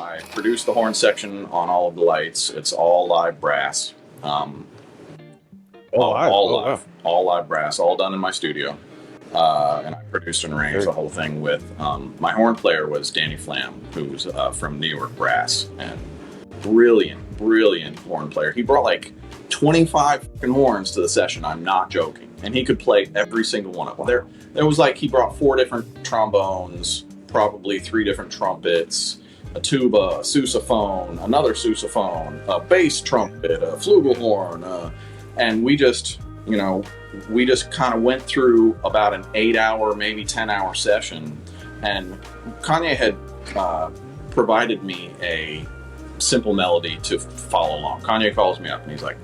I produce the horn section on all of the lights. It's all live brass. Wow. All live brass, all done in my studio. And I produced and arranged the whole thing with, my horn player was Danny Flam, who's from New York Brass, and brilliant horn player. He brought like 25 fucking horns to the session. I'm not joking. And he could play every single one of them. There was like, he brought 4 different trombones, probably 3 different trumpets, a tuba, a sousaphone, another sousaphone, a bass trumpet, a flugelhorn, and we just kind of went through about an 8-hour, maybe 10-hour session, and Kanye had provided me a simple melody to follow along. Kanye calls me up and he's like,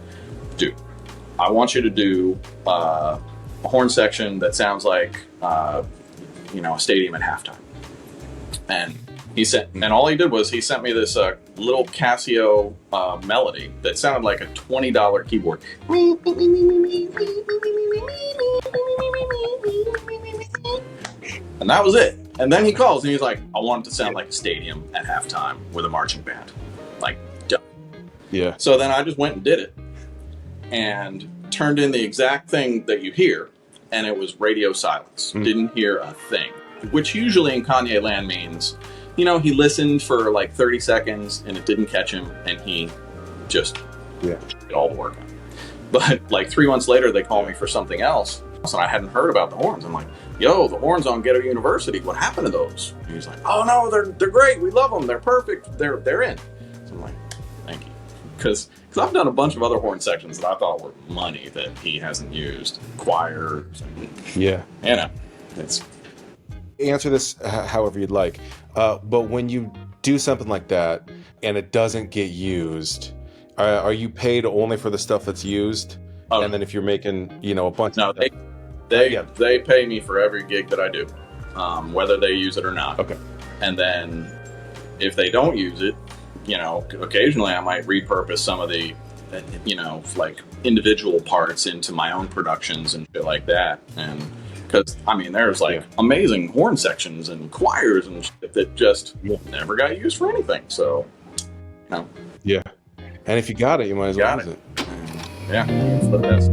dude, I want you to do a horn section that sounds like a stadium at halftime. And all he did was he sent me this little Casio melody that sounded like a $20 keyboard. And that was it. And then he calls and he's like, I want it to sound like a stadium at halftime with a marching band. Like, done. Yeah. So then I just went and did it and turned in the exact thing that you hear, and it was radio silence. Didn't hear a thing, which usually in Kanye land means, he listened for like 30 seconds and it didn't catch him, and he just did all the work. But like 3 months later, they called me for something else, and I hadn't heard about the horns. I'm like, yo, the horns on Ghetto University, what happened to those? And he's like, oh no, they're great, we love them, they're perfect, they're in. So I'm like, thank you. Because I've done a bunch of other horn sections that I thought were money that he hasn't used. Choirs. It's... Answer this however you'd like. But when you do something like that and it doesn't get used, are you paid only for the stuff that's used? And then if you're making, a bunch of stuff... They pay me for every gig that I do, whether they use it or not. Okay. And then if they don't use it, occasionally I might repurpose some of the, like individual parts into my own productions and shit like that. And because, there's like amazing horn sections and choirs and shit that just never got used for anything. So, Yeah. And if you got it, you might as well use it. Yeah. It's the best.